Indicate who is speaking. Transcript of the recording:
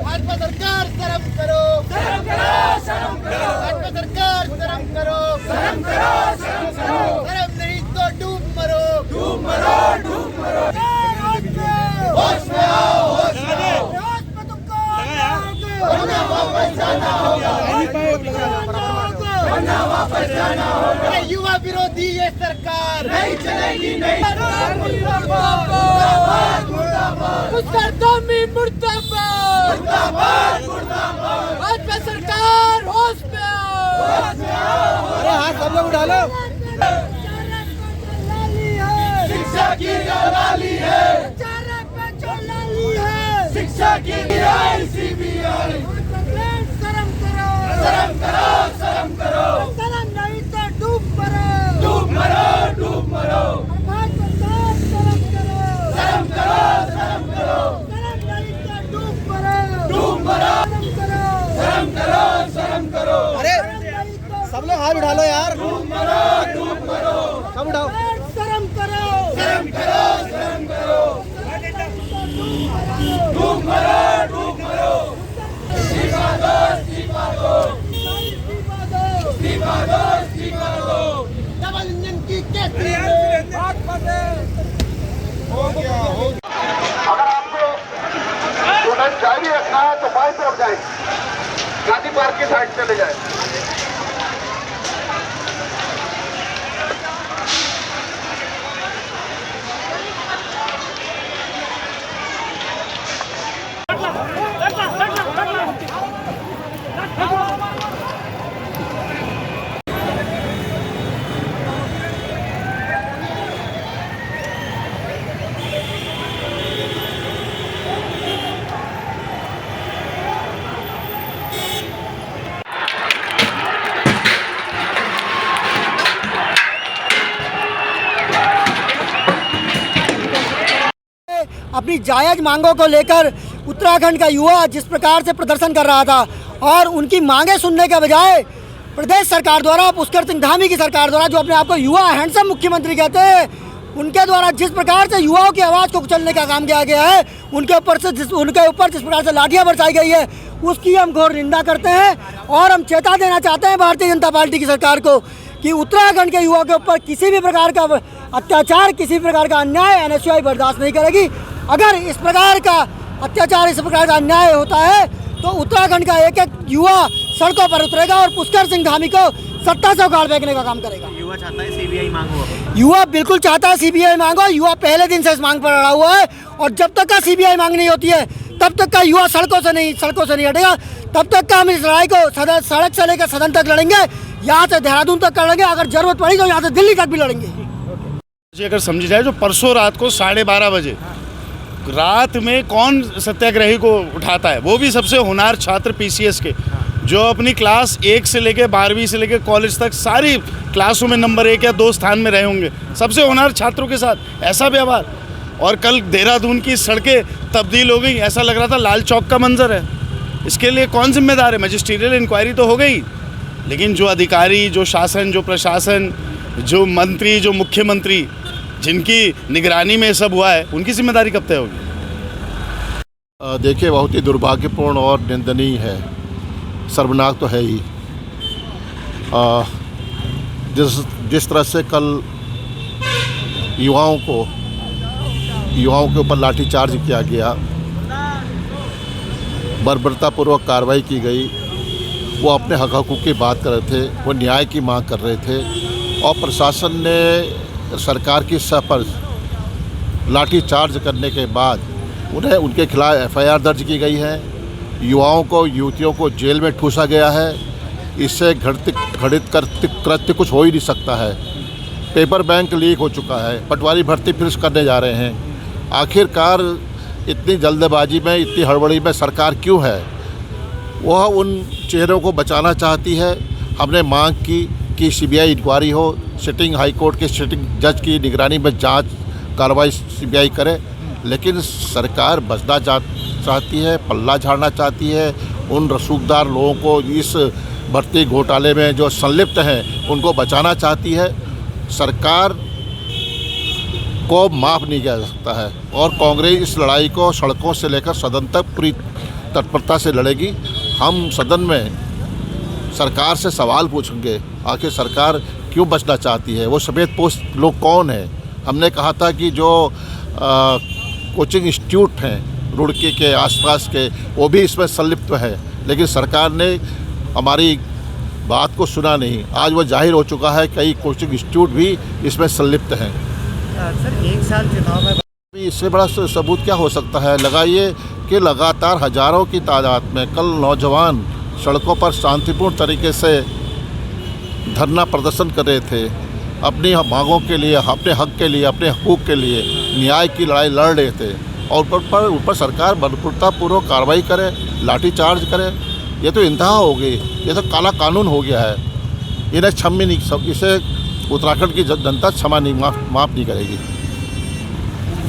Speaker 1: भाजपा सरकार शर्म करो, शर्म करो, शर्म करो। भाजपा सरकार शर्म करो, शर्म करो, शर्म करो। शर्म नहीं तो डूब मरो, डूब मरो, डूब मरो। होश में आओ, होश में आओ। वरना वापस जाना होगा, वरना वापस जाना होगा। युवा विरोधी ये सरकार नहीं चलेगी, नहीं। मुर्दाबाद, मुर्दाबाद, मुर्दाबाद। भाजपा सरकार होश में आओ। अरे हाँ, सब लोग उठा लो। शिक्षा की लाली है, शिक्षा की CBI। शर्म करो, शर्म करो, शर्म करो। शर्म नहीं तो डूब मरो, डूब मरो, डूब मरो। शर्म करो, शर्म करो, शर्म करो। शर्म नहीं तो डूब मरो, डूब मरो। शर्म करो, शर्म करो। अरे सब लोग हाथ उठा लो यार। डूब मरो, डूब मरो। सब उठाओ। शर्म करो, शर्म करो, शर्म करो। डूब मरो, डूब मरो। इस्तीफा दो, इस्तीफा दो, इस्तीफा दो, इस्तीफा दो। डबल इंजन की कैसी हो गया, हो गया। अगर आपको स्टूडेंट जारी रखना है तो बाई तरफ जाए, गांधी पार्क की साइड चले जाए। अपनी जायज़ मांगों को लेकर उत्तराखंड का युवा जिस प्रकार से प्रदर्शन कर रहा था और उनकी मांगें सुनने के बजाय प्रदेश सरकार द्वारा, पुष्कर सिंह धामी की सरकार द्वारा, जो अपने आप को युवा हैंडसम मुख्यमंत्री कहते हैं, उनके द्वारा जिस प्रकार से युवाओं की आवाज़ को कुचलने का काम किया गया है, उनके ऊपर जिस प्रकार से लाठियाँ बरसाई गई है, उसकी हम घोर निंदा करते हैं। और हम चेता देना चाहते हैं भारतीय जनता पार्टी की सरकार को कि उत्तराखंड के युवाओं के ऊपर किसी भी प्रकार का अत्याचार, किसी भी प्रकार का अन्याय NSUI बर्दाश्त नहीं करेगी। अगर इस प्रकार का अत्याचार, इस प्रकार का अन्याय होता है तो उत्तराखंड का एक एक युवा सड़कों पर उतरेगा और पुष्कर सिंह धामी को सत्ता से उखाड़ फेंकने का काम करेगा।
Speaker 2: युवा चाहता है CBI मांगो,
Speaker 1: युवा बिल्कुल चाहता है CBI मांगो। युवा पहले दिन से इस मांग पर अड़ा हुआ है और जब तक का CBI मांग नहीं होती है तब तक का युवा सड़कों से नहीं हटेगा। तब तक का हम इस लड़ाई को सड़क से लेकर सदन तक लड़ेंगे, यहाँ से देहरादून तक लड़ेंगे, अगर जरूरत पड़ी तो यहाँ से दिल्ली तक भी लड़ेंगे।
Speaker 3: अगर समझी जाए, जो परसों रात को 12:30 बजे रात में कौन सत्याग्रही को उठाता है, वो भी सबसे होनहार छात्र PCS के, जो अपनी क्लास 1 से लेकर 12वीं से लेकर कॉलेज तक सारी क्लासों में नंबर 1 या 2 स्थान में रहे होंगे, सबसे होनहार छात्रों के साथ ऐसा व्यवहार। और कल देहरादून की सड़कें तब्दील हो गई, ऐसा लग रहा था लाल चौक का मंजर है। इसके लिए कौन जिम्मेदार है? मजिस्ट्रियल इंक्वायरी तो हो गई, लेकिन जो अधिकारी, जो शासन, जो प्रशासन, जो मंत्री, जो मुख्यमंत्री, जिनकी निगरानी में सब हुआ है, उनकी जिम्मेदारी कब तय होगी?
Speaker 4: देखिए, बहुत ही दुर्भाग्यपूर्ण और निंदनीय है, शर्मनाक तो है ही। जिस तरह से कल युवाओं के ऊपर लाठीचार्ज किया गया, बर्बरतापूर्वक कार्रवाई की गई, वो अपने हक हकूक़ की बात कर रहे थे, वो न्याय की मांग कर रहे थे और प्रशासन ने सरकार की सह पर लाठीचार्ज करने के बाद उनके खिलाफ FIR दर्ज की गई है। युवाओं को, युवतियों को जेल में ठूसा गया है। इससे घटित कृत्य कुछ हो ही नहीं सकता है। पेपर बैंक लीक हो चुका है, पटवारी भर्ती फिर करने जा रहे हैं। आखिरकार इतनी जल्दबाजी में, इतनी हड़बड़ी में सरकार क्यों है? वह उन चेहरों को बचाना चाहती है। हमने मांग की कि सीबीआई इंक्वायरी हो, सिटिंग हाई कोर्ट के सिटिंग जज की निगरानी में जांच कार्रवाई सीबीआई करे, लेकिन सरकार बचना चाहती है, पल्ला झाड़ना चाहती है। उन रसूखदार लोगों को, इस भर्ती घोटाले में जो संलिप्त हैं, उनको बचाना चाहती है। सरकार को माफ़ नहीं किया जा सकता है और कांग्रेस इस लड़ाई को सड़कों से लेकर सदन तक पूरी तत्परता से लड़ेगी। हम सदन में सरकार से सवाल पूछेंगे, आखिर सरकार क्यों बचना चाहती है? वो सफ़ेद पोश लोग कौन है? हमने कहा था कि जो कोचिंग इंस्टीट्यूट हैं रुड़की के आसपास के, वो भी इसमें संलिप्त है, लेकिन सरकार ने हमारी बात को सुना नहीं। आज वो जाहिर हो चुका है, कई कोचिंग इंस्टीट्यूट भी इसमें संलिप्त हैं।
Speaker 2: सर, एक साल चुनाव में
Speaker 4: इससे बड़ा सबूत क्या हो सकता है? लगाइए कि लगातार हज़ारों की तादाद में कल नौजवान सड़कों पर शांतिपूर्ण तरीके से धरना प्रदर्शन कर रहे थे, अपनी मांगों के लिए, अपने हक के लिए, अपने हकूक़ के लिए न्याय की लड़ाई लड़ रहे थे, और ऊपर सरकार बलपूर्वक कार्रवाई करे, लाठीचार्ज करे। ये तो इंतहा हो गई, ये तो काला कानून हो गया है। इन्हें क्षमा नहीं, इसे उत्तराखंड की जनता क्षमा नहीं, माफ़ नहीं करेगी।